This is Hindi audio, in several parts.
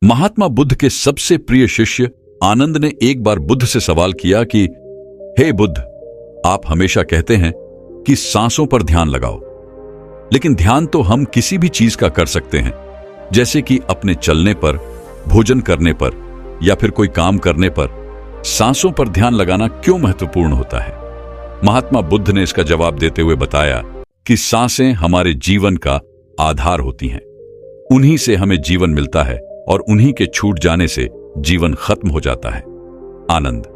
महात्मा बुद्ध के सबसे प्रिय शिष्य आनंद ने एक बार बुद्ध से सवाल किया कि हे बुद्ध, आप हमेशा कहते हैं कि सांसों पर ध्यान लगाओ, लेकिन ध्यान तो हम किसी भी चीज का कर सकते हैं, जैसे कि अपने चलने पर, भोजन करने पर या फिर कोई काम करने पर। सांसों पर ध्यान लगाना क्यों महत्वपूर्ण होता है? महात्मा बुद्ध ने इसका जवाब देते हुए बताया कि सांसें हमारे जीवन का आधार होती हैं। उन्हीं से हमें जीवन मिलता है और उन्हीं के छूट जाने से जीवन खत्म हो जाता है। आनंद,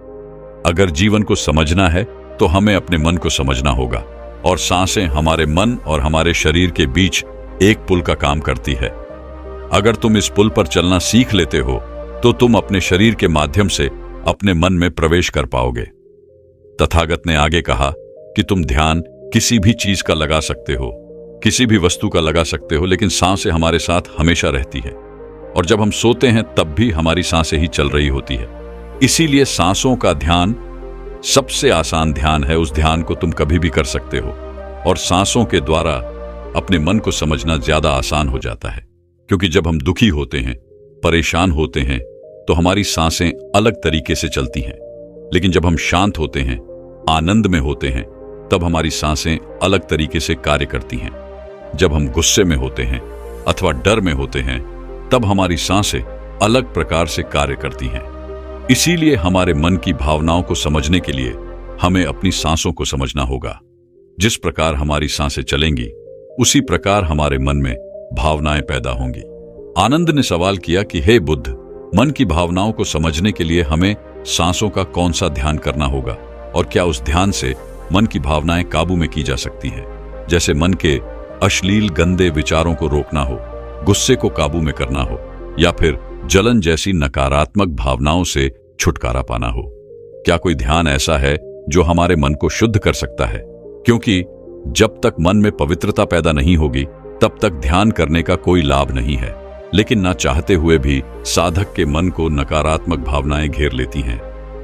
अगर जीवन को समझना है तो हमें अपने मन को समझना होगा, और सांसें हमारे मन और हमारे शरीर के बीच एक पुल का काम करती है। अगर तुम इस पुल पर चलना सीख लेते हो तो तुम अपने शरीर के माध्यम से अपने मन में प्रवेश कर पाओगे। तथागत ने आगे कहा कि तुम ध्यान किसी भी चीज का लगा सकते हो, किसी भी वस्तु का लगा सकते हो, लेकिन सांसें हमारे साथ हमेशा रहती है, और जब हम सोते हैं तब भी हमारी सांसें ही चल रही होती है। इसीलिए सांसों का ध्यान सबसे आसान ध्यान है। उस ध्यान को तुम कभी भी कर सकते हो, और सांसों के द्वारा अपने मन को समझना ज्यादा आसान हो जाता है, क्योंकि जब हम दुखी होते हैं, परेशान होते हैं, तो हमारी सांसें अलग तरीके से चलती हैं, लेकिन जब हम शांत होते हैं, आनंद में होते हैं, तब हमारी सांसें अलग तरीके से कार्य करती हैं। जब हम गुस्से में होते हैं अथवा डर में होते हैं, तब हमारी सांसें अलग प्रकार से कार्य करती हैं। इसीलिए हमारे मन की भावनाओं को समझने के लिए हमें अपनी सांसों को समझना होगा। जिस प्रकार हमारी सांसें चलेंगी, उसी प्रकार हमारे मन में भावनाएं पैदा होंगी। आनंद ने सवाल किया कि हे बुद्ध, मन की भावनाओं को समझने के लिए हमें सांसों का कौन सा ध्यान करना होगा, और क्या उस ध्यान से मन की भावनाएं काबू में की जा सकती है? जैसे मन के अश्लील गंदे विचारों को रोकना हो, गुस्से को काबू में करना हो, या फिर जलन जैसी नकारात्मक भावनाओं से छुटकारा पाना हो। क्या कोई ध्यान ऐसा है जो हमारे मन को शुद्ध कर सकता है? क्योंकि जब तक मन में पवित्रता पैदा नहीं होगी, तब तक ध्यान करने का कोई लाभ नहीं है। लेकिन ना चाहते हुए भी साधक के मन को नकारात्मक भावनाएं घेर लेती हैं,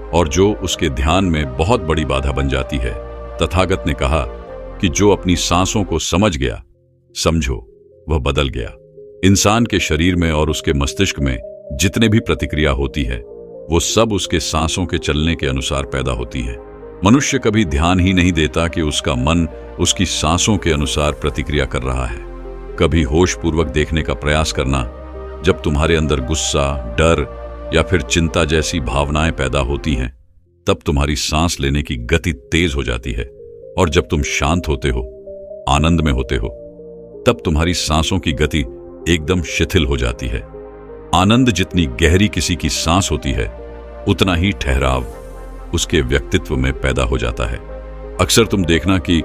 और जो उसके ध्यान में बहुत बड़ी बाधा बन जाती है। तथागत ने कहा कि जो अपनी सांसों को समझ गया, समझो वह बदल गया। इंसान के शरीर में और उसके मस्तिष्क में जितने भी प्रतिक्रिया होती है, वो सब उसके सांसों के चलने के अनुसार पैदा होती है। मनुष्य कभी ध्यान ही नहीं देता कि उसका मन उसकी सांसों के अनुसार प्रतिक्रिया कर रहा है। कभी होशपूर्वक देखने का प्रयास करना। जब तुम्हारे अंदर गुस्सा, डर या फिर चिंता जैसी भावनाएं पैदा होती हैं, तब तुम्हारी सांस लेने की गति तेज हो जाती है, और जब तुम शांत होते हो, आनंद में होते हो, तब तुम्हारी सांसों की गति एकदम शिथिल हो जाती है। आनंद जितनी गहरी किसी की सांस होती है, उतना ही ठहराव उसके व्यक्तित्व में पैदा हो जाता है। अक्सर तुम देखना कि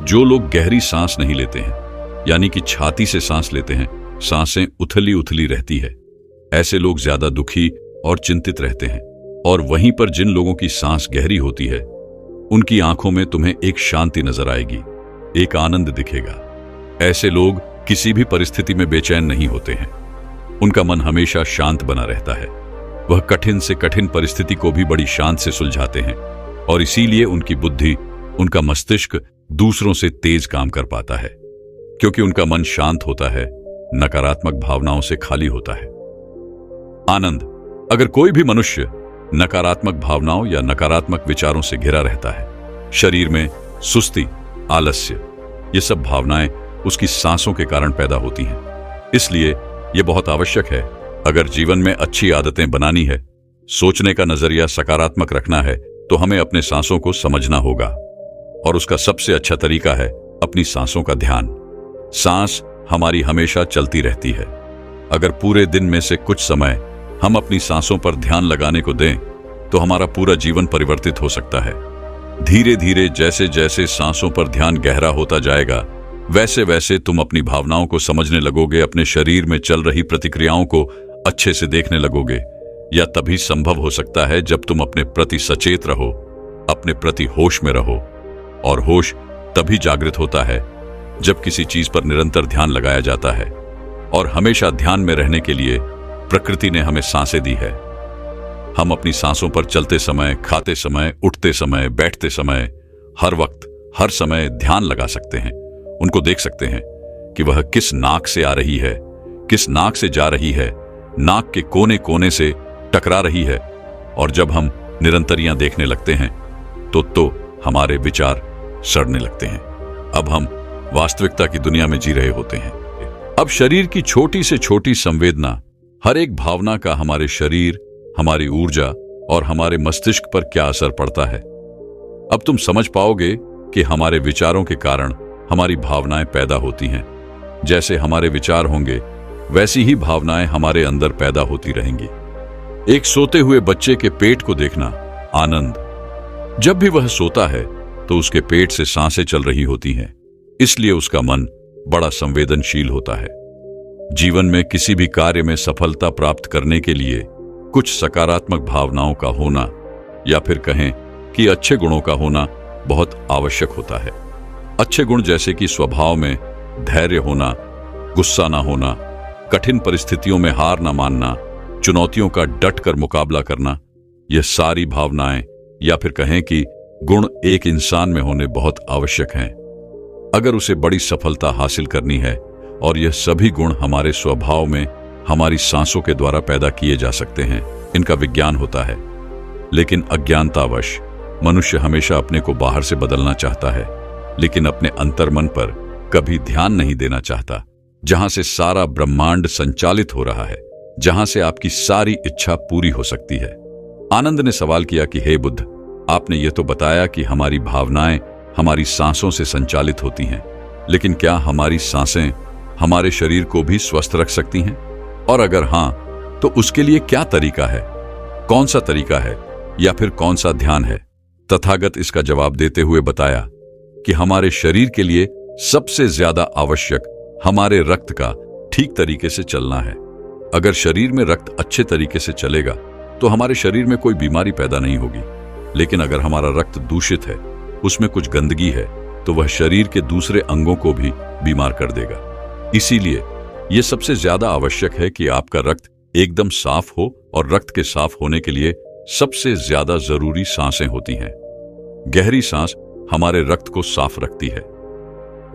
जो लोग गहरी सांस नहीं लेते हैं, यानी कि छाती से सांस लेते हैं, सांसें उथली उथली रहती है, ऐसे लोग ज्यादा दुखी और चिंतित रहते हैं। और वहीं पर जिन लोगों की सांस गहरी होती है, उनकी आंखों में तुम्हें एक शांति नजर आएगी, एक आनंद दिखेगा। ऐसे लोग किसी भी परिस्थिति में बेचैन नहीं होते हैं। उनका मन हमेशा शांत बना रहता है। वह कठिन से कठिन परिस्थिति को भी बड़ी शांत से सुलझाते हैं, और इसीलिए उनकी बुद्धि, उनका मस्तिष्क दूसरों से तेज काम कर पाता है, क्योंकि उनका मन शांत होता है, नकारात्मक भावनाओं से खाली होता है। आनंद, अगर कोई भी मनुष्य नकारात्मक भावनाओं या नकारात्मक विचारों से घिरा रहता है, शरीर में सुस्ती, आलस्य, ये सब भावनाएं उसकी सांसों के कारण पैदा होती हैं। इसलिए यह बहुत आवश्यक है, अगर जीवन में अच्छी आदतें बनानी है, सोचने का नजरिया सकारात्मक रखना है, तो हमें अपने सांसों को समझना होगा। और उसका सबसे अच्छा तरीका है अपनी सांसों का ध्यान। सांस हमारी हमेशा चलती रहती है। अगर पूरे दिन में से कुछ समय हम अपनी सांसों पर ध्यान लगाने को दें, तो हमारा पूरा जीवन परिवर्तित हो सकता है। धीरे धीरे जैसे जैसे सांसों पर ध्यान गहरा होता जाएगा, वैसे वैसे तुम अपनी भावनाओं को समझने लगोगे, अपने शरीर में चल रही प्रतिक्रियाओं को अच्छे से देखने लगोगे। यह तभी संभव हो सकता है जब तुम अपने प्रति सचेत रहो, अपने प्रति होश में रहो। और होश तभी जागृत होता है जब किसी चीज पर निरंतर ध्यान लगाया जाता है। और हमेशा ध्यान में रहने के लिए प्रकृति ने हमें सांसें दी है। हम अपनी सांसों पर चलते समय, खाते समय, उठते समय, बैठते समय, हर वक्त, हर समय ध्यान लगा सकते हैं। उनको देख सकते हैं कि वह किस नाक से आ रही है, किस नाक से जा रही है, नाक के कोने कोने से टकरा रही है, और जब हम निरंतरियां देखने लगते हैं तो हमारे विचार सड़ने लगते हैं। अब हम वास्तविकता की दुनिया में जी रहे होते हैं। अब शरीर की छोटी से छोटी संवेदना, हर एक भावना का हमारे शरीर, हमारी ऊर्जा और हमारे मस्तिष्क पर क्या असर पड़ता है। अब तुम समझ पाओगे कि हमारे विचारों के कारण हमारी भावनाएं पैदा होती हैं। जैसे हमारे विचार होंगे वैसी ही भावनाएं हमारे अंदर पैदा होती रहेंगी। एक सोते हुए बच्चे के पेट को देखना, आनंद। जब भी वह सोता है तो उसके पेट से सांसें चल रही होती हैं, इसलिए उसका मन बड़ा संवेदनशील होता है। जीवन में किसी भी कार्य में सफलता प्राप्त करने के लिए कुछ सकारात्मक भावनाओं का होना, या फिर कहें कि अच्छे गुणों का होना बहुत आवश्यक होता है। अच्छे गुण जैसे कि स्वभाव में धैर्य होना, गुस्सा ना होना, कठिन परिस्थितियों में हार ना मानना, चुनौतियों का डट कर मुकाबला करना, यह सारी भावनाएं या फिर कहें कि गुण एक इंसान में होने बहुत आवश्यक हैं अगर उसे बड़ी सफलता हासिल करनी है। और यह सभी गुण हमारे स्वभाव में हमारी सांसों के द्वारा पैदा किए जा सकते हैं। इनका विज्ञान होता है, लेकिन अज्ञानतावश मनुष्य हमेशा अपने को बाहर से बदलना चाहता है, लेकिन अपने अंतर्मन पर कभी ध्यान नहीं देना चाहता, जहां से सारा ब्रह्मांड संचालित हो रहा है, जहां से आपकी सारी इच्छा पूरी हो सकती है। आनंद ने सवाल किया कि हे बुद्ध, आपने ये तो बताया कि हमारी भावनाएं हमारी सांसों से संचालित होती हैं, लेकिन क्या हमारी सांसें हमारे शरीर को भी स्वस्थ रख सकती हैं? और अगर हां, तो उसके लिए क्या तरीका है? कौन सा तरीका है या फिर कौन सा ध्यान है? तथागत इसका जवाब देते हुए बताया कि हमारे शरीर के लिए सबसे ज्यादा आवश्यक हमारे रक्त का ठीक तरीके से चलना है। अगर शरीर में रक्त अच्छे तरीके से चलेगा तो हमारे शरीर में कोई बीमारी पैदा नहीं होगी, लेकिन अगर हमारा रक्त दूषित है, उसमें कुछ गंदगी है, तो वह शरीर के दूसरे अंगों को भी बीमार कर देगा। इसीलिए यह सबसे ज्यादा आवश्यक है कि आपका रक्त एकदम साफ हो, और रक्त के साफ होने के लिए सबसे ज्यादा जरूरी सांसें होती हैं। गहरी सांस हमारे रक्त को साफ रखती है।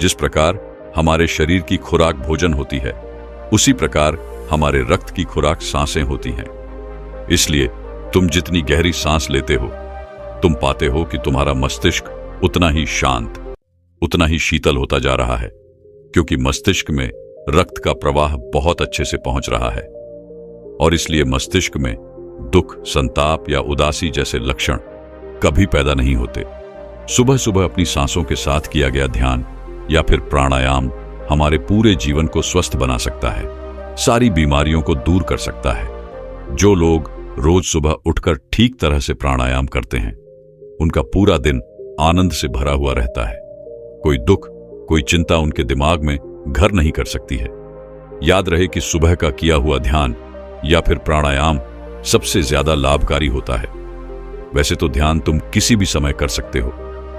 जिस प्रकार हमारे शरीर की खुराक भोजन होती है, उसी प्रकार हमारे रक्त की खुराक सांसें होती हैं। इसलिए तुम जितनी गहरी सांस लेते हो, तुम पाते हो कि तुम्हारा मस्तिष्क उतना ही शांत, उतना ही शीतल होता जा रहा है, क्योंकि मस्तिष्क में रक्त का प्रवाह बहुत अच्छे से पहुंच रहा है। और इसलिए मस्तिष्क में दुख, संताप या उदासी जैसे लक्षण कभी पैदा नहीं होते। सुबह सुबह अपनी सांसों के साथ किया गया ध्यान या फिर प्राणायाम हमारे पूरे जीवन को स्वस्थ बना सकता है, सारी बीमारियों को दूर कर सकता है। जो लोग रोज सुबह उठकर ठीक तरह से प्राणायाम करते हैं, उनका पूरा दिन आनंद से भरा हुआ रहता है। कोई दुख, कोई चिंता उनके दिमाग में घर नहीं कर सकती है। याद रहे कि सुबह का किया हुआ ध्यान या फिर प्राणायाम सबसे ज्यादा लाभकारी होता है। वैसे तो ध्यान तुम किसी भी समय कर सकते हो,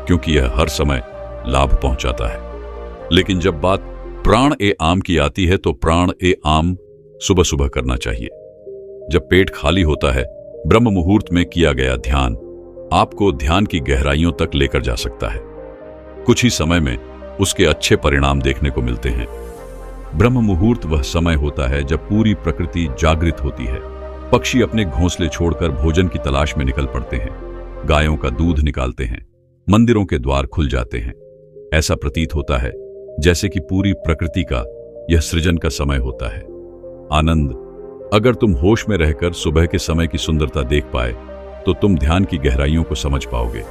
क्योंकि यह हर समय लाभ पहुंचाता है। लेकिन जब बात प्राण ए आम की आती है, तो प्राण ए आम सुबह सुबह करना चाहिए। जब पेट खाली होता है, ब्रह्म मुहूर्त में किया गया ध्यान आपको ध्यान की गहराइयों तक लेकर जा सकता है। कुछ ही समय में उसके अच्छे परिणाम देखने को मिलते हैं। ब्रह्म मुहूर्त वह समय होता है जब पूरी प्रकृति जागृत होती है। पक्षी अपने घोंसले छोड़कर भोजन की तलाश में निकल पड़ते हैं, गायों का दूध निकालते हैं, मंदिरों के द्वार खुल जाते हैं। ऐसा प्रतीत होता है जैसे कि पूरी प्रकृति का यह सृजन का समय होता है। आनंद, अगर तुम होश में रहकर सुबह के समय की सुंदरता देख पाए, तो तुम ध्यान की गहराइयों को समझ पाओगे,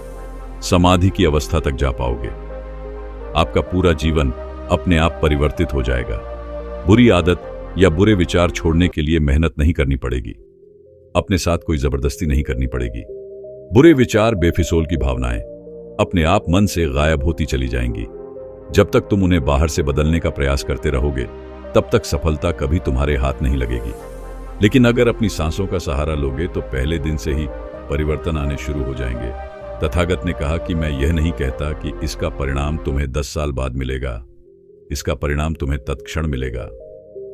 समाधि की अवस्था तक जा पाओगे। आपका पूरा जीवन अपने आप परिवर्तित हो जाएगा। बुरी आदत या बुरे विचार छोड़ने के लिए मेहनत नहीं करनी पड़ेगी, अपने साथ कोई जबरदस्ती नहीं करनी पड़ेगी। बुरे विचार, बेफिजूल की भावनाएं अपने आप मन से गायब होती चली जाएंगी। जब तक तुम उन्हें बाहर से बदलने का प्रयास करते रहोगे, तब तक सफलता कभी तुम्हारे हाथ नहीं लगेगी। लेकिन अगर अपनी सांसों का सहारा लोगे, तो पहले दिन से ही परिवर्तन आने शुरू हो जाएंगे। तथागत ने कहा कि मैं यह नहीं कहता कि इसका परिणाम तुम्हें 10 साल बाद मिलेगा, इसका परिणाम तुम्हें तत्क्षण मिलेगा।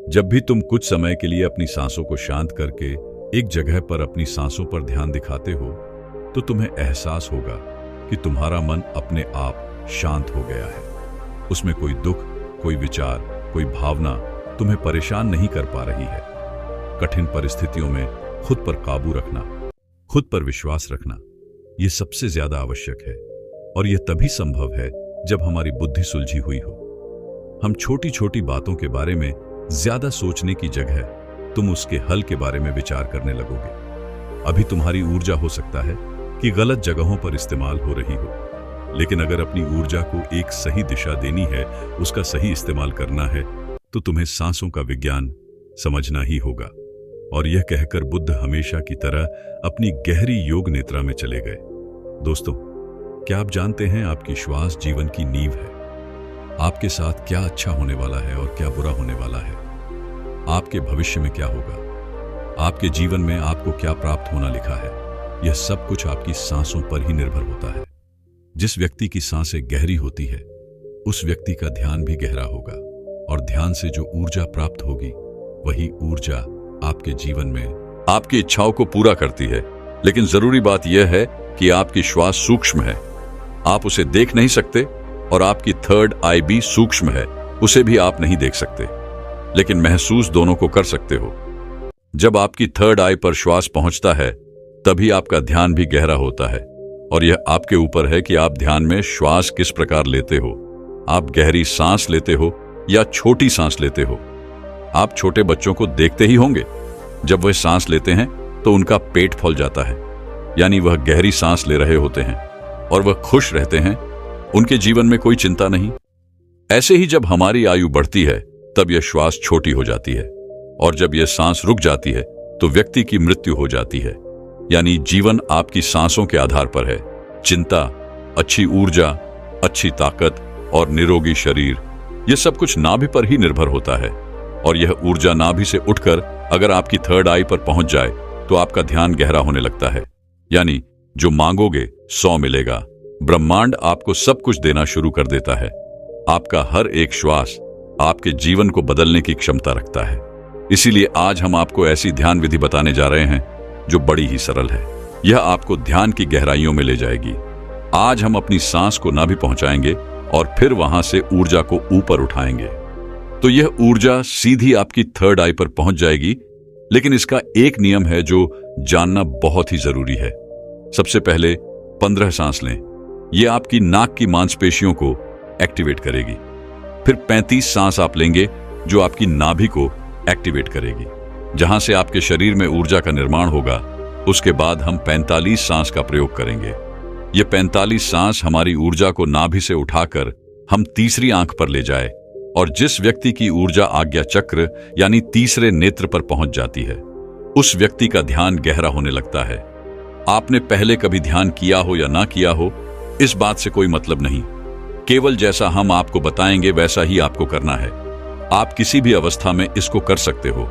जब भी तुम कुछ समय के लिए अपनी सांसों को शांत करके एक जगह पर अपनी सांसों पर ध्यान दिखाते हो, तो तुम्हें एहसास होगा कि तुम्हारा मन अपने आप शांत हो गया है। उसमें कोई दुख, कोई विचार, कोई भावना तुम्हें परेशान नहीं कर पा रही है। कठिन परिस्थितियों में खुद पर काबू रखना, खुद पर विश्वास रखना, यह सबसे ज्यादा आवश्यक है। और यह तभी संभव है जब हमारी बुद्धि सुलझी हुई हो। हम छोटी छोटी बातों के बारे में ज्यादा सोचने की जगह तुम उसके हल के बारे में विचार करने लगोगे। अभी तुम्हारी ऊर्जा हो सकता है कि गलत जगहों पर इस्तेमाल हो रही हो, लेकिन अगर अपनी ऊर्जा को एक सही दिशा देनी है, उसका सही इस्तेमाल करना है, तो तुम्हें सांसों का विज्ञान समझना ही होगा। और यह कहकर बुद्ध हमेशा की तरह अपनी गहरी योग निद्रा में चले गए। दोस्तों, क्या आप जानते हैं आपकी श्वास जीवन की नींव है। आपके साथ क्या अच्छा होने वाला है और क्या बुरा होने वाला है, आपके भविष्य में क्या होगा, आपके जीवन में आपको क्या प्राप्त होना लिखा है, यह सब कुछ आपकी सांसों पर ही निर्भर होता है। जिस व्यक्ति की सांसें गहरी होती है, उस व्यक्ति का ध्यान भी गहरा होगा, और ध्यान से जो ऊर्जा प्राप्त होगी, वही ऊर्जा आपके जीवन में आपकी इच्छाओं को पूरा करती है। लेकिन जरूरी बात यह है कि आपकी श्वास सूक्ष्म है, आप उसे देख नहीं सकते, और आपकी थर्ड आई भी सूक्ष्म है, उसे भी आप नहीं देख सकते, लेकिन महसूस दोनों को कर सकते हो। जब आपकी थर्ड आई पर श्वास पहुंचता है, तभी आपका ध्यान भी गहरा होता है, और यह आपके ऊपर है कि आप ध्यान में श्वास किस प्रकार लेते हो। आप गहरी सांस लेते हो या छोटी सांस लेते हो। आप छोटे बच्चों को देखते ही होंगे, जब वह सांस लेते हैं तो उनका पेट फूल जाता है, यानी वह गहरी सांस ले रहे होते हैं, और वह खुश रहते हैं, उनके जीवन में कोई चिंता नहीं। ऐसे ही जब हमारी आयु बढ़ती है, तब यह श्वास छोटी हो जाती है, और जब यह सांस रुक जाती है तो व्यक्ति की मृत्यु हो जाती है। यानी जीवन आपकी सांसों के आधार पर है। चिंता, अच्छी ऊर्जा, अच्छी ताकत और निरोगी शरीर, यह सब कुछ नाभि पर ही निर्भर होता है। और यह ऊर्जा नाभि से उठकर अगर आपकी थर्ड आई पर पहुंच जाए तो आपका ध्यान गहरा होने लगता है। यानी जो मांगोगे 100 मिलेगा। ब्रह्मांड आपको सब कुछ देना शुरू कर देता है। आपका हर एक श्वास आपके जीवन को बदलने की क्षमता रखता है। इसीलिए आज हम आपको ऐसी ध्यान विधि बताने जा रहे हैं जो बड़ी ही सरल है। यह आपको ध्यान की गहराइयों में ले जाएगी। आज हम अपनी सांस को नाभि पहुंचाएंगे और फिर वहां से ऊर्जा को ऊपर उठाएंगे, तो यह ऊर्जा सीधी आपकी थर्ड आई पर पहुंच जाएगी। लेकिन इसका एक नियम है जो जानना बहुत ही जरूरी है। सबसे पहले 15 सांस लें, यह आपकी नाक की मांसपेशियों को एक्टिवेट करेगी। फिर 35 सांस आप लेंगे जो आपकी नाभि को एक्टिवेट करेगी, जहां से आपके शरीर में ऊर्जा का निर्माण होगा। उसके बाद हम 45 सांस का प्रयोग करेंगे। ये 45 सांस हमारी ऊर्जा को नाभि से उठाकर हम तीसरी आंख पर ले जाए, और जिस व्यक्ति की ऊर्जा आज्ञा चक्र यानी तीसरे नेत्र पर पहुंच जाती है, उस व्यक्ति का ध्यान गहरा होने लगता है। आपने पहले कभी ध्यान किया हो या ना किया हो, इस बात से कोई मतलब नहीं। केवल जैसा हम आपको बताएंगे वैसा ही आपको करना है। आप किसी भी अवस्था में इसको कर सकते हो।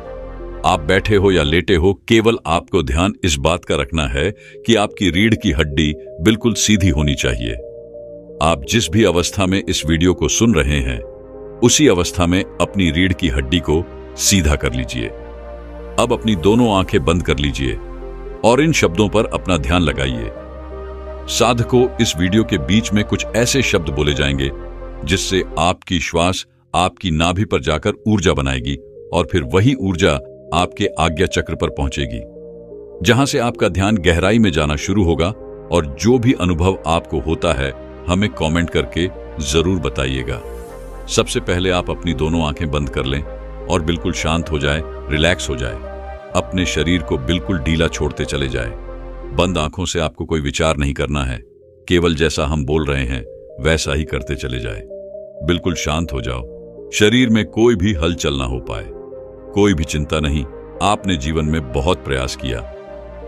आप बैठे हो या लेटे हो, केवल आपको ध्यान इस बात का रखना है कि आपकी रीढ़ की हड्डी बिल्कुल सीधी होनी चाहिए। आप जिस भी अवस्था में इस वीडियो को सुन रहे हैं, उसी अवस्था में अपनी रीढ़ की हड्डी को सीधा कर लीजिए। अब अपनी दोनों आंखें बंद कर लीजिए और इन शब्दों पर अपना ध्यान लगाइए। साधकों, इस वीडियो के बीच में कुछ ऐसे शब्द बोले जाएंगे जिससे आपकी श्वास आपकी नाभि पर जाकर ऊर्जा बनाएगी, और फिर वही ऊर्जा आपके आज्ञा चक्र पर पहुंचेगी, जहां से आपका ध्यान गहराई में जाना शुरू होगा। और जो भी अनुभव आपको होता है, हमें कमेंट करके जरूर बताइएगा। सबसे पहले आप अपनी दोनों आंखें बंद कर लें और बिल्कुल शांत हो जाए, रिलैक्स हो जाए। अपने शरीर को बिल्कुल ढीला छोड़ते चले जाए। बंद आंखों से आपको कोई विचार नहीं करना है, केवल जैसा हम बोल रहे हैं वैसा ही करते चले जाए। बिल्कुल शांत हो जाओ। शरीर में कोई भी हलचल ना हो पाए। कोई भी चिंता नहीं। आपने जीवन में बहुत प्रयास किया,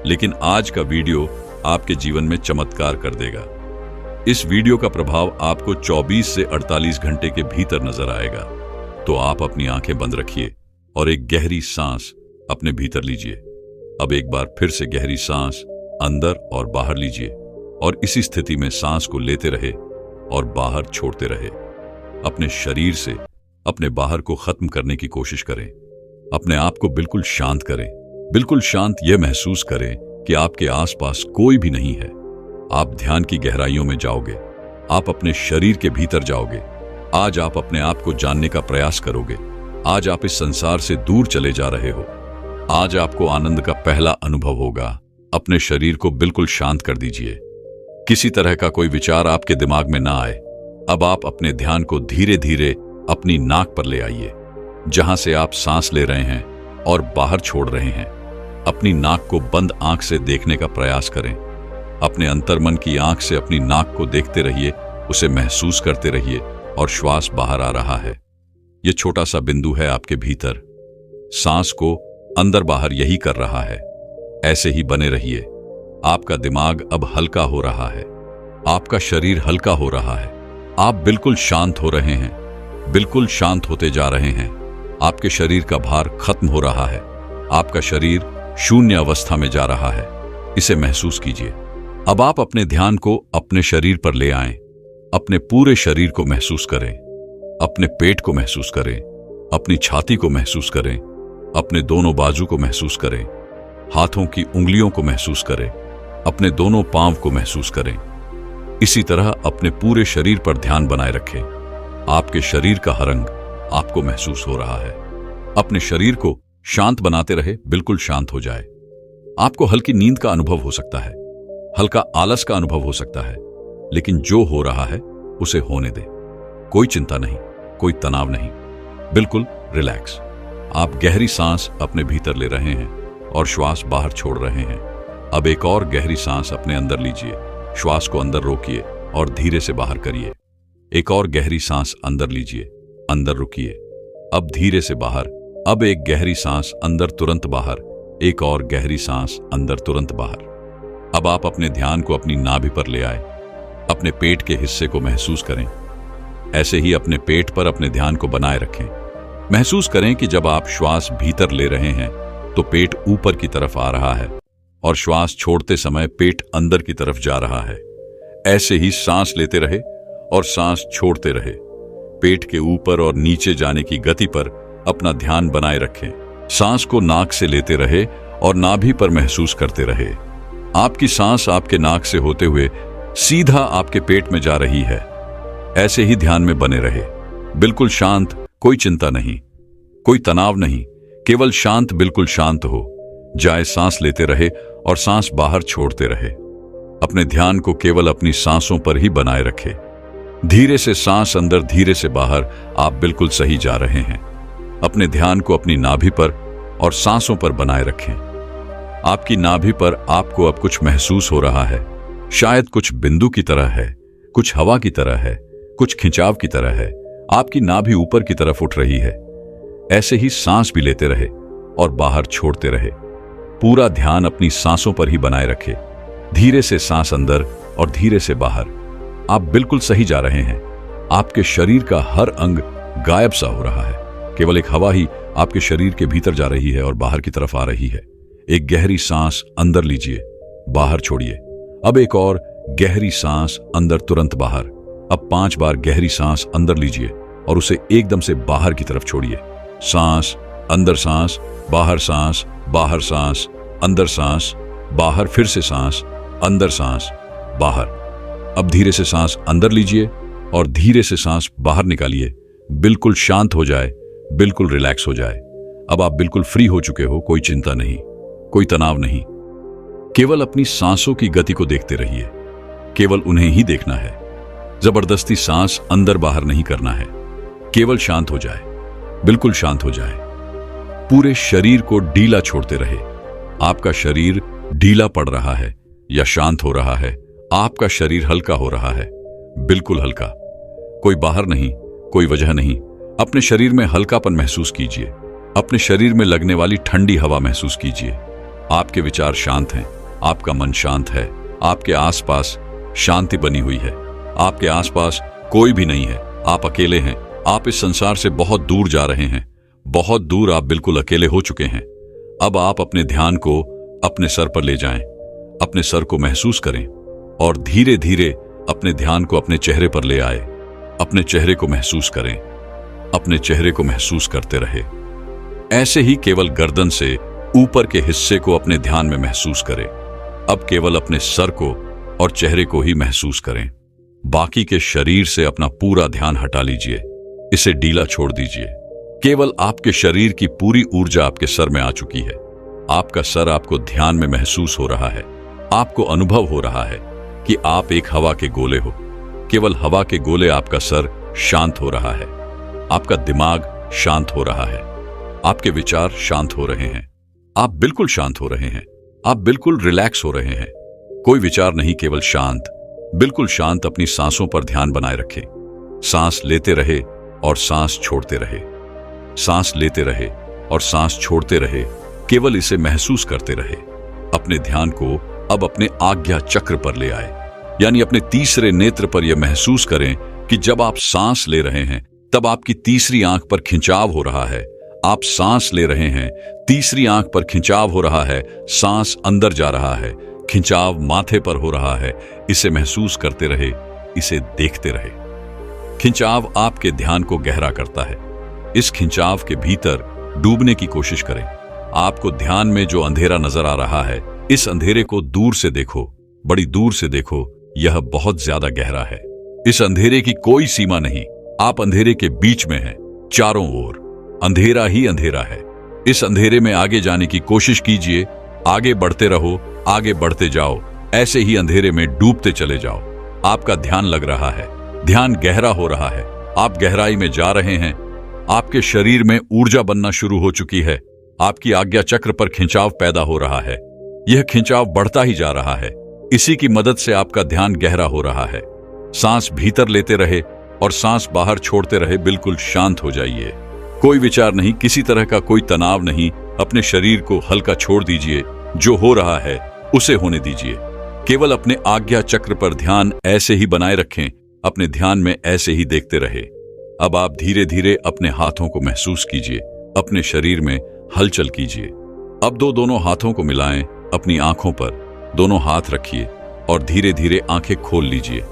लेकिन आज का वीडियो आपके जीवन में चमत्कार कर देगा। इस वीडियो का प्रभाव आपको 24 से 48 घंटे के भीतर नजर आएगा। तो आप अपनी आंखें बंद रखिए और एक गहरी सांस अपने भीतर लीजिए। अब एक बार फिर से गहरी सांस अंदर और बाहर लीजिए, और इसी स्थिति में सांस को लेते रहे और बाहर छोड़ते रहे। अपने शरीर से अपने बाहर को खत्म करने की कोशिश करें। अपने आप को बिल्कुल शांत करें। बिल्कुल शांत यह महसूस करें कि आपके आसपास कोई भी नहीं है। आप ध्यान की गहराइयों में जाओगे। आप अपने शरीर के भीतर जाओगे। आज आप अपने आप को जानने का प्रयास करोगे। आज आप इस संसार से दूर चले जा रहे हो। आज आपको आनंद का पहला अनुभव होगा। अपने शरीर को बिल्कुल शांत कर दीजिए। किसी तरह का कोई विचार आपके दिमाग में ना आए। अब आप अपने ध्यान को धीरे धीरे अपनी नाक पर ले आइए, जहां से आप सांस ले रहे हैं और बाहर छोड़ रहे हैं। अपनी नाक को बंद आंख से देखने का प्रयास करें। अपने अंतर्मन की आंख से अपनी नाक को देखते रहिए, उसे महसूस करते रहिए और श्वास बाहर आ रहा है। यह छोटा सा बिंदु है आपके भीतर। सांस को अंदर बाहर यही कर रहा है। ऐसे ही बने रहिए। आपका दिमाग अब हल्का हो रहा है, आपका शरीर हल्का हो रहा है। आप बिल्कुल शांत हो रहे हैं, बिल्कुल शांत होते जा रहे हैं। आपके शरीर का भार खत्म हो रहा है। आपका शरीर शून्य अवस्था में जा रहा है। इसे महसूस कीजिए। अब आप अपने ध्यान को अपने शरीर पर ले आएं। अपने पूरे शरीर को महसूस करें। अपने पेट को महसूस करें, अपनी छाती को महसूस करें, अपने दोनों बाजू को महसूस करें, हाथों की उंगलियों को महसूस करें, अपने दोनों पांव को महसूस करें। इसी तरह अपने पूरे शरीर पर ध्यान बनाए रखें। आपके शरीर का हर अंग आपको महसूस हो रहा है। अपने शरीर को शांत बनाते रहे, बिल्कुल शांत हो जाए। आपको हल्की नींद का अनुभव हो सकता है, हल्का आलस का अनुभव हो सकता है, लेकिन जो हो रहा है उसे होने दे। कोई चिंता नहीं, कोई तनाव नहीं, बिल्कुल रिलैक्स। आप गहरी सांस अपने भीतर ले रहे हैं और श्वास बाहर छोड़ रहे हैं। अब एक और गहरी सांस अपने अंदर लीजिए। श्वास को अंदर रोकिए और धीरे से बाहर करिए। एक और गहरी सांस अंदर लीजिए, अंदर रुकिए, अब धीरे से बाहर। अब एक गहरी सांस अंदर, तुरंत बाहर। एक और गहरी सांस अंदर, तुरंत बाहर। अब आप अपने ध्यान को अपनी नाभि पर ले आए। अपने पेट के हिस्से को महसूस करें। ऐसे ही अपने पेट पर अपने ध्यान को बनाए रखें। महसूस करें कि जब आप श्वास भीतर ले रहे हैं तो पेट ऊपर की तरफ आ रहा है और श्वास छोड़ते समय पेट अंदर की तरफ जा रहा है। ऐसे ही सांस लेते रहे और सांस छोड़ते रहे। पेट के ऊपर और नीचे जाने की गति पर अपना ध्यान बनाए रखें। सांस को नाक से लेते रहे और नाभि पर महसूस करते रहे। आपकी सांस आपके नाक से होते हुए सीधा आपके पेट में जा रही है। ऐसे ही ध्यान में बने रहे, बिल्कुल शांत, कोई चिंता नहीं, कोई तनाव नहीं, केवल शांत, बिल्कुल शांत हो जाए। सांस लेते रहे और सांस बाहर छोड़ते रहे। अपने ध्यान को केवल अपनी सांसों पर ही बनाए रखे। धीरे से सांस अंदर, धीरे से बाहर। आप बिल्कुल सही जा रहे हैं। अपने ध्यान को अपनी नाभि पर और सांसों पर बनाए रखें। आपकी नाभि पर आपको अब कुछ महसूस हो रहा है। शायद कुछ बिंदु की तरह है, कुछ हवा की तरह है, कुछ खिंचाव की तरह है। आपकी नाभि ऊपर की तरफ उठ रही है। ऐसे ही सांस भी लेते रहे और बाहर छोड़ते रहे। पूरा ध्यान अपनी सांसों पर ही बनाए रखे। धीरे से सांस अंदर और धीरे से बाहर। आप बिल्कुल सही जा रहे हैं। आपके शरीर का हर अंग गायब सा हो रहा है। केवल एक हवा ही आपके शरीर के भीतर जा रही है और बाहर की तरफ आ रही है। एक गहरी सांस अंदर लीजिए, बाहर छोड़िए। अब एक और गहरी सांस अंदर, तुरंत बाहर। अब 5 बार गहरी सांस अंदर लीजिए और उसे एकदम से बाहर की तरफ छोड़िए। सांस अंदर, सांस बाहर, सांस बाहर, सांस अंदर, सांस बाहर, फिर से सांस अंदर, सांस बाहर। अब धीरे से सांस अंदर लीजिए और धीरे से सांस बाहर निकालिए। बिल्कुल शांत हो जाए, बिल्कुल रिलैक्स हो जाए। अब आप बिल्कुल फ्री हो चुके हो। कोई चिंता नहीं, कोई तनाव नहीं। केवल अपनी सांसों की गति को देखते रहिए। केवल उन्हें ही देखना है। जबरदस्ती सांस अंदर बाहर नहीं करना है। केवल शांत हो जाए, बिल्कुल शांत हो जाए। पूरे शरीर को ढीला छोड़ते रहे। आपका शरीर ढीला पड़ रहा है या शांत हो रहा है। आपका शरीर हल्का हो रहा है, बिल्कुल हल्का। कोई बाहर नहीं, कोई वजह नहीं। अपने शरीर में हल्कापन महसूस कीजिए। अपने शरीर में लगने वाली ठंडी हवा महसूस कीजिए। आपके विचार शांत हैं, आपका मन शांत है। आपके आसपास शांति बनी हुई है। आपके आसपास कोई भी नहीं है। आप अकेले हैं। आप इस संसार से बहुत दूर जा रहे हैं, बहुत दूर। आप बिल्कुल अकेले हो चुके हैं। अब आप अपने ध्यान को अपने सर पर ले जाएं। अपने सर को महसूस करें और धीरे धीरे अपने ध्यान को अपने चेहरे पर ले आए। अपने चेहरे को महसूस करें। अपने चेहरे को महसूस करते रहे। ऐसे ही केवल गर्दन से ऊपर के हिस्से को अपने ध्यान में महसूस करें। अब केवल अपने सर को और चेहरे को ही महसूस करें। बाकी के शरीर से अपना पूरा ध्यान हटा लीजिए। इसे ढीला छोड़ दीजिए। केवल आपके शरीर की पूरी ऊर्जा आपके सर में आ चुकी है। आपका सर आपको ध्यान में महसूस हो रहा है। आपको अनुभव हो रहा है कि आप एक हवा के गोले हो। केवल हवा के गोले। आपका सर शांत हो रहा है, आपका दिमाग शांत हो रहा है, आपके विचार शांत हो रहे हैं। आप बिल्कुल शांत हो रहे हैं, आप बिल्कुल रिलैक्स हो रहे हैं। कोई विचार नहीं, केवल शांत, बिल्कुल शांत। अपनी सांसों पर ध्यान बनाए रखें। सांस लेते रहे और सांस छोड़ते रहे, सांस लेते रहे और सांस छोड़ते रहे। केवल इसे महसूस करते रहे। अपने ध्यान को अब अपने आज्ञा चक्र पर ले आए, यानी अपने तीसरे नेत्र पर यह महसूस करें कि जब आप सांस ले रहे हैं तब आपकी तीसरी आंख पर खिंचाव हो रहा है। आप सांस ले रहे हैं, तीसरी आंख पर खिंचाव हो रहा है, सांस अंदर जा रहा है, खिंचाव माथे पर हो रहा है। इसे महसूस करते रहे, इसे देखते रहे। खिंचाव आपके ध्यान को गहरा करता है। इस खिंचाव के भीतर डूबने की कोशिश करें। आपको ध्यान में जो अंधेरा नजर आ रहा है, इस अंधेरे को दूर से देखो, बड़ी दूर से देखो। यह बहुत ज्यादा गहरा है। इस अंधेरे की कोई सीमा नहीं। आप अंधेरे के बीच में हैं, चारों ओर अंधेरा ही अंधेरा है। इस अंधेरे में आगे जाने की कोशिश कीजिए। आगे बढ़ते रहो, आगे बढ़ते जाओ। ऐसे ही अंधेरे में डूबते चले जाओ। आपका ध्यान लग रहा है, ध्यान गहरा हो रहा है। आप गहराई में जा रहे हैं। आपके शरीर में ऊर्जा बनना शुरू हो चुकी है। आपकी आज्ञा चक्र पर खिंचाव पैदा हो रहा है। यह खिंचाव बढ़ता ही जा रहा है। इसी की मदद से आपका ध्यान गहरा हो रहा है। सांस भीतर लेते रहे और सांस बाहर छोड़ते रहे। बिल्कुल शांत हो जाइए। कोई विचार नहीं, किसी तरह का कोई तनाव नहीं। अपने शरीर को हल्का छोड़ दीजिए। जो हो रहा है उसे होने दीजिए। केवल अपने आज्ञा चक्र पर ध्यान ऐसे ही बनाए रखें। अपने ध्यान में ऐसे ही देखते रहे। अब आप धीरे धीरे अपने हाथों को महसूस कीजिए। अपने शरीर में हलचल कीजिए। अब दोनों हाथों को मिलाएं। अपनी आंखों पर दोनों हाथ रखिए और धीरे धीरे आंखें खोल लीजिए।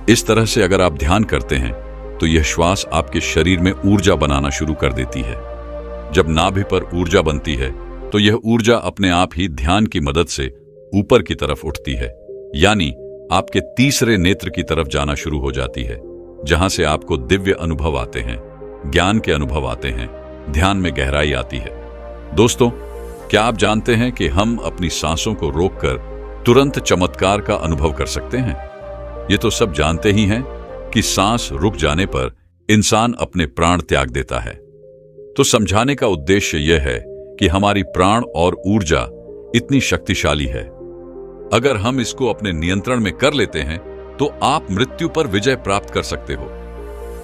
इस तरह से अगर आप ध्यान करते हैं तो यह श्वास आपके शरीर में ऊर्जा बनाना शुरू कर देती है। जब नाभि पर ऊर्जा बनती है तो यह ऊर्जा अपने आप ही ध्यान की मदद से ऊपर की तरफ उठती है, यानी आपके तीसरे नेत्र की तरफ जाना शुरू हो जाती है, जहां से आपको दिव्य अनुभव आते हैं, ज्ञान के अनुभव आते हैं, ध्यान में गहराई आती है। दोस्तों, क्या आप जानते हैं कि हम अपनी सांसों को रोककर तुरंत चमत्कार का अनुभव कर सकते हैं? ये तो सब जानते ही हैं कि सांस रुक जाने पर इंसान अपने प्राण त्याग देता है। तो समझाने का उद्देश्य यह है कि हमारी प्राण और ऊर्जा इतनी शक्तिशाली है। अगर हम इसको अपने नियंत्रण में कर लेते हैं तो आप मृत्यु पर विजय प्राप्त कर सकते हो।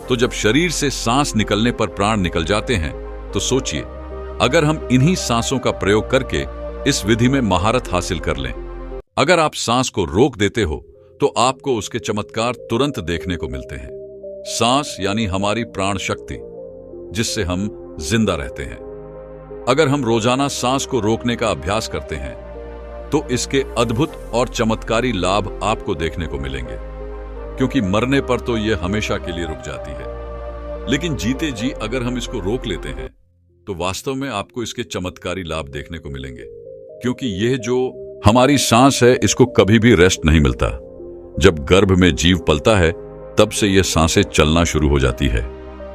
तो जब शरीर से सांस निकलने पर प्राण निकल जाते हैं तो सोचिए, अगर हम इन्हीं सांसों का प्रयोग करके इस विधि में महारत हासिल कर लें। अगर आप सांस को रोक देते हो तो आपको उसके चमत्कार तुरंत देखने को मिलते हैं। सांस यानी हमारी प्राण शक्ति, जिससे हम जिंदा रहते हैं। अगर हम रोजाना सांस को रोकने का अभ्यास करते हैं तो इसके अद्भुत और चमत्कारी लाभ आपको देखने को मिलेंगे, क्योंकि मरने पर तो यह हमेशा के लिए रुक जाती है, लेकिन जीते जी अगर हम इसको रोक लेते हैं तो वास्तव में आपको इसके चमत्कारी लाभ देखने को मिलेंगे। क्योंकि यह जो हमारी सांस है, इसको कभी भी रेस्ट नहीं मिलता। जब गर्भ में जीव पलता है तब से यह सांसें चलना शुरू हो जाती है,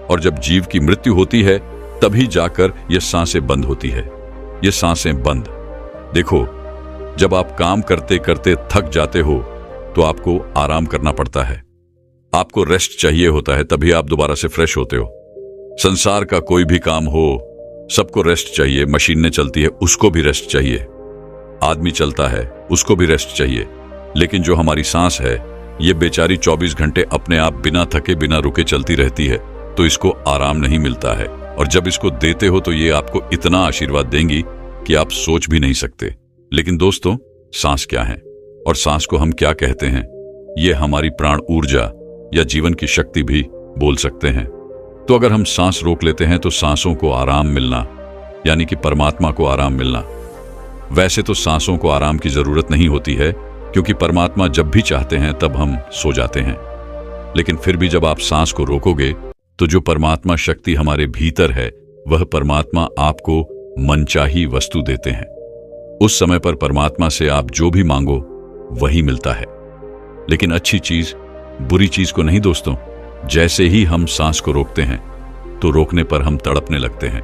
और जब जीव की मृत्यु होती है तभी जाकर यह सांसें बंद होती है। ये सांसें बंद। देखो, जब आप काम करते करते थक जाते हो तो आपको आराम करना पड़ता है। आपको रेस्ट चाहिए होता है, तभी आप दोबारा से फ्रेश होते हो। संसार का कोई भी काम हो, सबको रेस्ट चाहिए। मशीनें चलती है, उसको भी रेस्ट चाहिए। आदमी चलता है, उसको भी रेस्ट चाहिए। लेकिन जो हमारी सांस है, ये बेचारी 24 घंटे अपने आप बिना थके बिना रुके चलती रहती है, तो इसको आराम नहीं मिलता है। और जब इसको देते हो तो ये आपको इतना आशीर्वाद देंगी कि आप सोच भी नहीं सकते। लेकिन दोस्तों, सांस क्या है और सांस को हम क्या कहते हैं? ये हमारी प्राण ऊर्जा या जीवन की शक्ति भी बोल सकते हैं। तो अगर हम सांस रोक लेते हैं तो सांसों को आराम मिलना, यानी कि परमात्मा को आराम मिलना। वैसे तो सांसों को आराम की जरूरत नहीं होती है, क्योंकि परमात्मा जब भी चाहते हैं तब हम सो जाते हैं। लेकिन फिर भी जब आप सांस को रोकोगे तो जो परमात्मा शक्ति हमारे भीतर है, वह परमात्मा आपको मनचाही वस्तु देते हैं। उस समय पर परमात्मा से आप जो भी मांगो वही मिलता है। लेकिन अच्छी चीज बुरी चीज को नहीं दोस्तों। जैसे ही हम सांस को रोकते हैं तो रोकने पर हम तड़पने लगते हैं,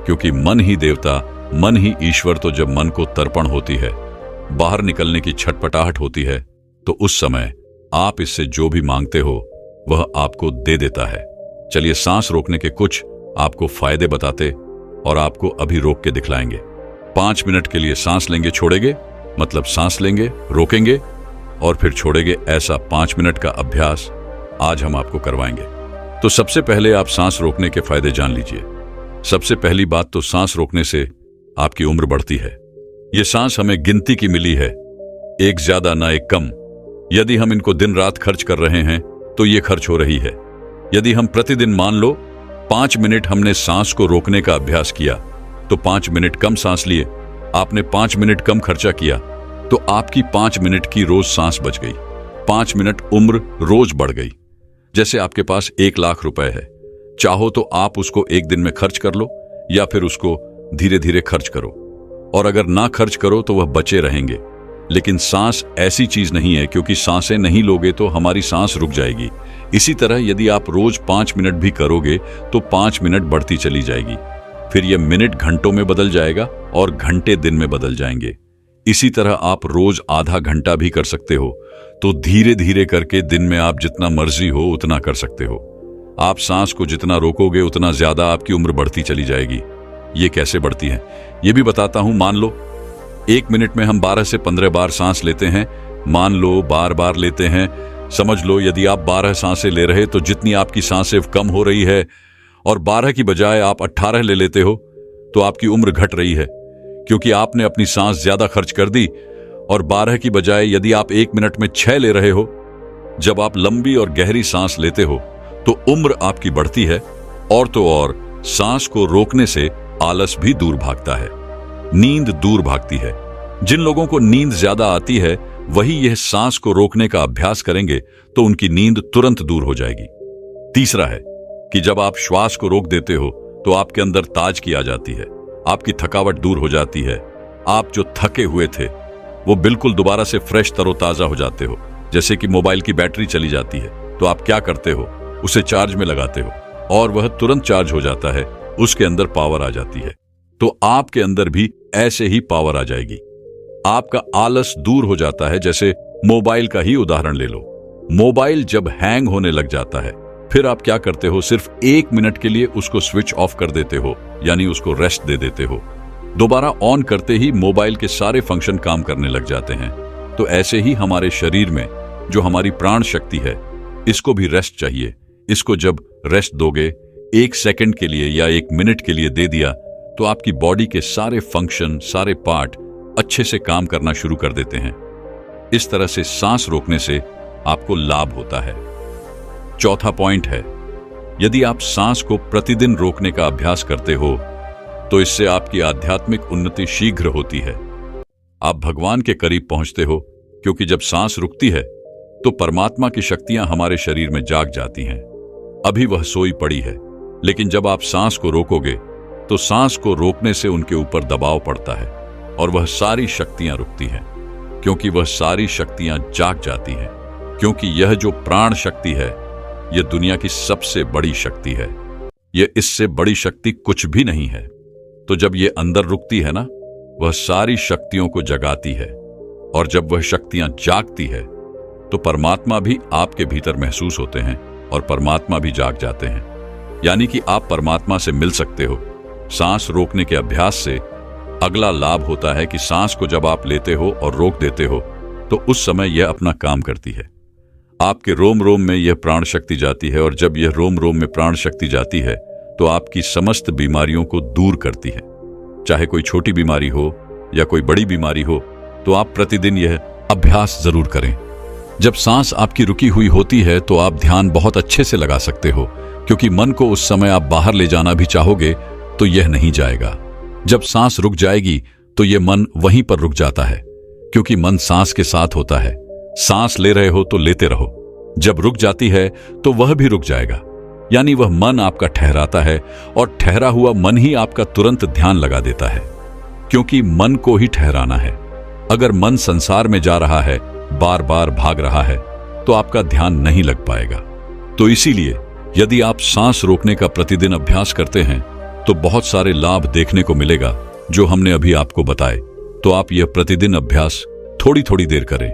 क्योंकि मन ही देवता मन ही ईश्वर। तो जब मन को तर्पण होती है, बाहर निकलने की छटपटाहट होती है, तो उस समय आप इससे जो भी मांगते हो वह आपको दे देता है। चलिए सांस रोकने के कुछ आपको फायदे बताते और आपको अभी रोक के दिखलाएंगे। 5 मिनट के लिए सांस लेंगे, छोड़ेंगे, मतलब सांस लेंगे, रोकेंगे और फिर छोड़ेंगे। ऐसा 5 मिनट का अभ्यास आज हम आपको करवाएंगे। तो सबसे पहले आप सांस रोकने के फायदे जान लीजिए। सबसे पहली बात तो सांस रोकने से आपकी उम्र बढ़ती है। ये सांस हमें गिनती की मिली है, एक ज्यादा ना एक कम। यदि हम इनको दिन रात खर्च कर रहे हैं तो ये खर्च हो रही है। यदि हम प्रतिदिन मान लो 5 मिनट हमने सांस को रोकने का अभ्यास किया, तो 5 मिनट कम सांस लिए, आपने 5 मिनट कम खर्चा किया, तो आपकी 5 मिनट की रोज सांस बच गई। 5 मिनट उम्र रोज बढ़ गई। जैसे आपके पास 1 लाख रुपए है, चाहो तो आप उसको एक दिन में खर्च कर लो या फिर उसको धीरे धीरे खर्च करो, और अगर ना खर्च करो तो वह बचे रहेंगे। लेकिन सांस ऐसी चीज नहीं है, क्योंकि सांसें नहीं लोगे तो हमारी सांस रुक जाएगी। इसी तरह यदि आप रोज 5 मिनट भी करोगे तो 5 मिनट बढ़ती चली जाएगी, फिर यह मिनट घंटों में बदल जाएगा और घंटे दिन में बदल जाएंगे। इसी तरह आप रोज आधा घंटा भी कर सकते हो, तो धीरे धीरे करके दिन में आप जितना मर्जी हो उतना कर सकते हो। आप सांस को जितना रोकोगे उतना ज्यादा आपकी उम्र बढ़ती चली जाएगी। ये कैसे बढ़ती है ये भी बताता हूं। मान लो 1 मिनट में हम 12 से 15 बार सांस लेते हैं। मान लो बार बार लेते हैं, समझ लो यदि आप 12 सांसें ले रहे तो जितनी आपकी सांसें कम हो रही है और 12 की बजाय आप 18 ले लेते हो, तो आपकी उम्र घट रही है, क्योंकि आपने अपनी सांस ज्यादा खर्च कर दी। और 12 की बजाय यदि आप 1 मिनट में 6 ले रहे हो, जब आप लंबी और गहरी सांस लेते हो तो उम्र आपकी बढ़ती है। और तो और सांस को रोकने से आलस भी दूर भागता है, नींद दूर भागती है। जिन लोगों को नींद ज्यादा आती है वही यह सांस को रोकने का अभ्यास करेंगे तो उनकी नींद तुरंत दूर हो जाएगी। तीसरा है कि जब आप श्वास को रोक देते हो तो आपके अंदर ताजगी आ जाती है, आपकी थकावट दूर हो जाती है। आप जो थके हुए थे वो बिल्कुल दोबारा से फ्रेश तरोताजा हो जाते हो। जैसे कि मोबाइल की बैटरी चली जाती है तो आप क्या करते हो, उसे चार्ज में लगाते हो और वह तुरंत चार्ज हो जाता है, उसके अंदर पावर आ जाती है। तो आपके अंदर भी ऐसे ही पावर आ जाएगी। आपका आलस दूर हो जाता है। जैसे मोबाइल का ही उदाहरण ले लो। मोबाइल जब हैंग होने लग जाता है फिर आप क्या करते हो, सिर्फ 1 मिनट के लिए उसको स्विच ऑफ कर देते हो, यानी उसको रेस्ट दे देते हो। दोबारा ऑन करते ही मोबाइल के सारे फंक्शन काम करने लग जाते हैं। तो ऐसे ही हमारे शरीर में जो हमारी प्राण शक्ति है, इसको भी रेस्ट चाहिए। इसको जब रेस्ट दोगे, 1 सेकंड के लिए या 1 मिनट के लिए दे दिया, तो आपकी बॉडी के सारे फंक्शन, सारे पार्ट अच्छे से काम करना शुरू कर देते हैं। इस तरह से सांस रोकने से आपको लाभ होता है। चौथा पॉइंट है, यदि आप सांस को प्रतिदिन रोकने का अभ्यास करते हो तो इससे आपकी आध्यात्मिक उन्नति शीघ्र होती है। आप भगवान के करीब पहुंचते हो, क्योंकि जब सांस रुकती है तो परमात्मा की शक्तियां हमारे शरीर में जाग जाती हैं। अभी वह सोई पड़ी है, लेकिन जब आप सांस को रोकोगे तो सांस को रोकने से उनके ऊपर दबाव पड़ता है और वह सारी शक्तियां रुकती हैं, क्योंकि वह सारी शक्तियां जाग जाती हैं। क्योंकि यह जो प्राण शक्ति है, यह दुनिया की सबसे बड़ी शक्ति है। यह इससे बड़ी शक्ति कुछ भी नहीं है। तो जब यह अंदर रुकती है ना, वह सारी शक्तियों को जगाती है, और जब वह शक्तियां जागती है तो परमात्मा भी आपके भीतर महसूस होते हैं और परमात्मा भी जाग जाते हैं। यानी कि आप परमात्मा से मिल सकते हो। सांस रोकने के अभ्यास से अगला लाभ होता है कि सांस को जब आप लेते हो और रोक देते हो तो उस समय यह अपना काम करती है। आपके रोम रोम में यह प्राण शक्ति जाती है, और जब यह रोम रोम में प्राण शक्ति जाती है तो आपकी समस्त बीमारियों को दूर करती है। चाहे कोई छोटी बीमारी हो या कोई बड़ी बीमारी हो, तो आप प्रतिदिन यह अभ्यास जरूर करें। जब सांस आपकी रुकी हुई होती है तो आप ध्यान बहुत अच्छे से लगा सकते हो, क्योंकि मन को उस समय आप बाहर ले जाना भी चाहोगे तो यह नहीं जाएगा। जब सांस रुक जाएगी तो यह मन वहीं पर रुक जाता है, क्योंकि मन सांस के साथ होता है। सांस ले रहे हो तो लेते रहो, जब रुक जाती है तो वह भी रुक जाएगा। यानी वह मन आपका ठहराता है, और ठहरा हुआ मन ही आपका तुरंत ध्यान लगा देता है, क्योंकि मन को ही ठहराना है। अगर मन संसार में जा रहा है, बार बार भाग रहा है, तो आपका ध्यान नहीं लग पाएगा। तो इसीलिए यदि आप सांस रोकने का प्रतिदिन अभ्यास करते हैं तो बहुत सारे लाभ देखने को मिलेगा। जो हमने अभी आपको बताए, तो आप यह प्रतिदिन अभ्यास थोड़ी थोड़ी देर करें।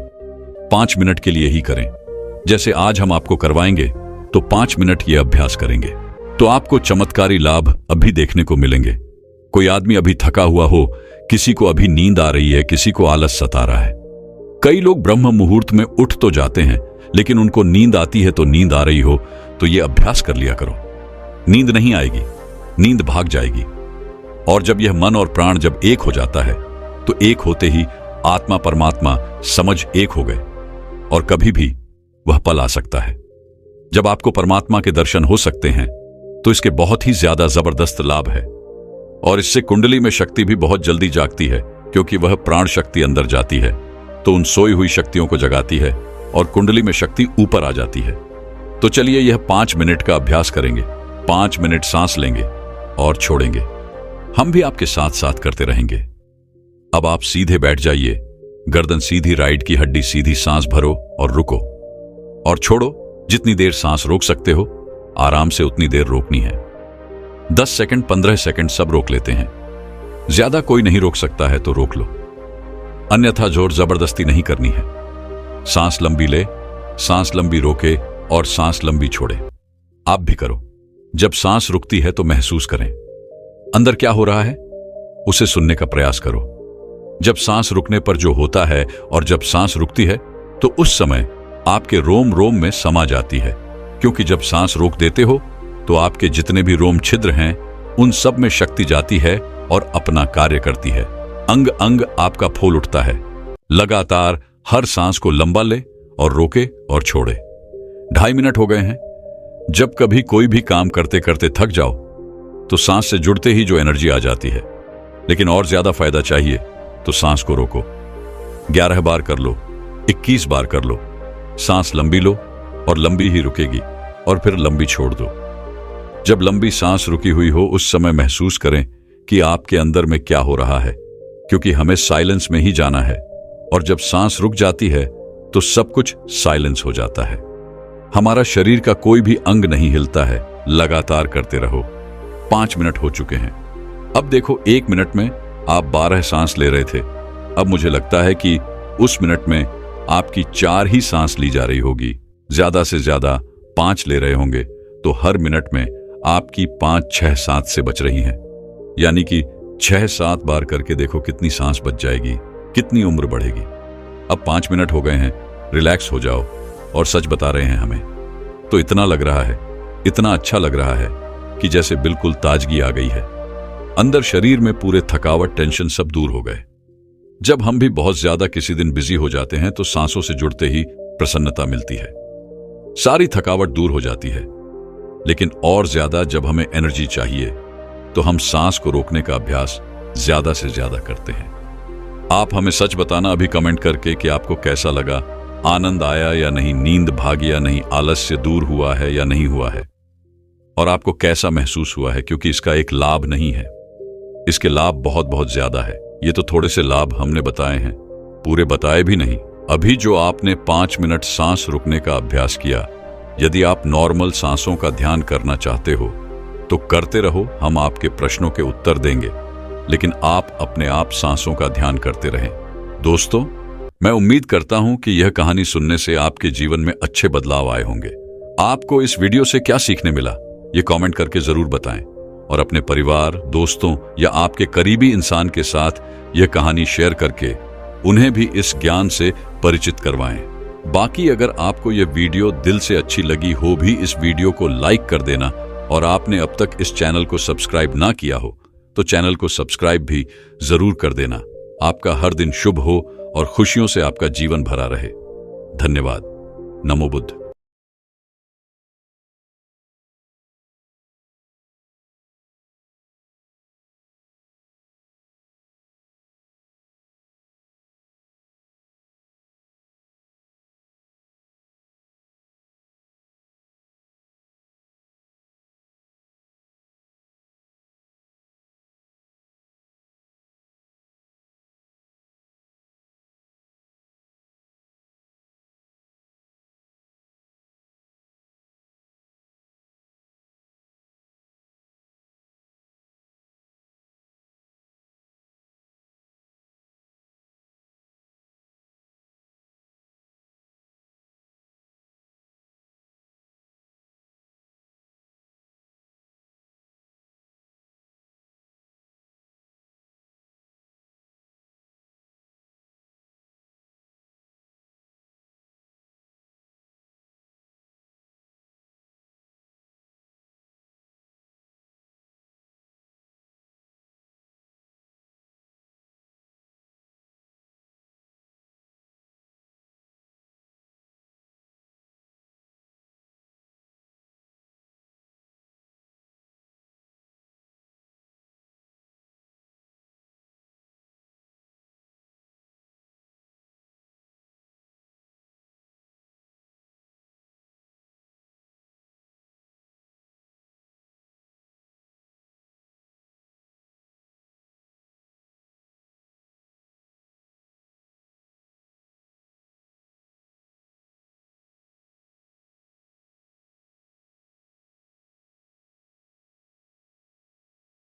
5 मिनट के लिए ही करें। जैसे आज हम आपको करवाएंगे तो 5 मिनट ये अभ्यास करेंगे तो आपको चमत्कारी लाभ अभी देखने को मिलेंगे। कोई आदमी अभी थका हुआ हो, किसी को अभी नींद आ रही है, किसी को आलस सता रहा है। कई लोग ब्रह्म मुहूर्त में उठ तो जाते हैं, लेकिन उनको नींद आती है तो नींद आ रही हो तो ये अभ्यास कर लिया करो। नींद नहीं आएगी, नींद भाग जाएगी। और जब यह मन और प्राण जब एक हो जाता है तो एक होते ही आत्मा परमात्मा समझ एक हो गए और कभी भी वह पल आ सकता है जब आपको परमात्मा के दर्शन हो सकते हैं। तो इसके बहुत ही ज्यादा जबरदस्त लाभ है और इससे कुंडली में शक्ति भी बहुत जल्दी जागती है, क्योंकि वह प्राण शक्ति अंदर जाती है तो उन सोई हुई शक्तियों को जगाती है और कुंडली में शक्ति ऊपर आ जाती है। तो चलिए यह 5 मिनट का अभ्यास करेंगे। 5 मिनट सांस लेंगे और छोड़ेंगे। हम भी आपके साथ साथ करते रहेंगे। अब आप सीधे बैठ जाइए, गर्दन सीधी, राइट की हड्डी सीधी, सांस भरो और रुको और छोड़ो। जितनी देर सांस रोक सकते हो आराम से उतनी देर रोकनी है। 10 सेकंड, 15 सेकंड सब रोक लेते हैं। ज्यादा कोई नहीं रोक सकता है तो रोक लो, अन्यथा जोर जबरदस्ती नहीं करनी है। सांस लंबी ले, सांस लंबी रोके और सांस लंबी छोड़े। आप भी करो। जब सांस रुकती है तो महसूस करें अंदर क्या हो रहा है, उसे सुनने का प्रयास करो। जब सांस रुकने पर जो होता है और जब सांस रुकती है तो उस समय आपके रोम रोम में समा जाती है, क्योंकि जब सांस रोक देते हो तो आपके जितने भी रोम छिद्र हैं उन सब में शक्ति जाती है और अपना कार्य करती है। अंग अंग आपका फूल उठता है। लगातार हर सांस को लंबा ले और रोके और छोड़े। 2.5 मिनट हो गए हैं। जब कभी कोई भी काम करते करते थक जाओ तो सांस से जुड़ते ही जो एनर्जी आ जाती है, लेकिन और ज्यादा फायदा चाहिए तो सांस को रोको। 11 बार कर लो, 21 बार कर लो। सांस लंबी लो और लंबी ही रुकेगी और फिर लंबी छोड़ दो। जब लंबी सांस रुकी हुई हो उस समय महसूस करें कि आपके अंदर में क्या हो रहा है, क्योंकि हमें साइलेंस में ही जाना है। और जब सांस रुक जाती है तो सब कुछ साइलेंस हो जाता है। हमारा शरीर का कोई भी अंग नहीं हिलता है। लगातार करते रहो। 5 मिनट हो चुके हैं। अब देखो, 1 मिनट में आप 12 सांस ले रहे थे। अब मुझे लगता है कि उस मिनट में आपकी 4 ही सांस ली जा रही होगी। ज्यादा से ज्यादा 5 ले रहे होंगे, तो हर मिनट में आपकी 5, 6 सांस से बच रही हैं। यानी कि 6-7 बार करके देखो कितनी सांस बच जाएगी, कितनी उम्र बढ़ेगी। अब 5 मिनट हो गए हैं, रिलैक्स हो जाओ। और सच बता रहे हैं हमें तो इतना लग रहा है, इतना अच्छा लग रहा है कि जैसे बिल्कुल ताजगी आ गई है। अंदर शरीर में पूरे थकावट, टेंशन सब दूर हो गए। जब हम भी बहुत ज्यादा किसी दिन बिजी हो जाते हैं तो सांसों से जुड़ते ही प्रसन्नता मिलती है, सारी थकावट दूर हो जाती है। लेकिन और ज्यादा जब हमें एनर्जी चाहिए तो हम सांस को रोकने का अभ्यास ज्यादा से ज्यादा करते हैं। आप हमें सच बताना अभी कमेंट करके कि आपको कैसा लगा, आनंद आया या नहीं, नींद भागी या नहीं, आलस्य दूर हुआ है या नहीं हुआ है, और आपको कैसा महसूस हुआ है। क्योंकि इसका एक लाभ नहीं है, इसके लाभ बहुत बहुत ज्यादा है। ये तो थोड़े से लाभ हमने बताए हैं, पूरे बताए भी नहीं। अभी जो आपने 5 मिनट सांस रुकने का अभ्यास किया, यदि आप नॉर्मल सांसों का ध्यान करना चाहते हो तो करते रहो। हम आपके प्रश्नों के उत्तर देंगे, लेकिन आप अपने आप सांसों का ध्यान करते रहें। दोस्तों, मैं उम्मीद करता हूं कि यह कहानी सुनने से आपके जीवन में अच्छे बदलाव आए होंगे। आपको इस वीडियो से क्या सीखने मिला, ये कमेंट करके जरूर बताएं और अपने परिवार, दोस्तों या आपके करीबी इंसान के साथ यह कहानी शेयर करके उन्हें भी इस ज्ञान से परिचित करवाएं। बाकी अगर आपको यह वीडियो दिल से अच्छी लगी हो भी इस वीडियो को लाइक कर देना, और आपने अब तक इस चैनल को सब्सक्राइब ना किया हो तो चैनल को सब्सक्राइब भी जरूर कर देना। आपका हर दिन शुभ हो और खुशियों से आपका जीवन भरा रहे। धन्यवाद। नमो बुद्ध।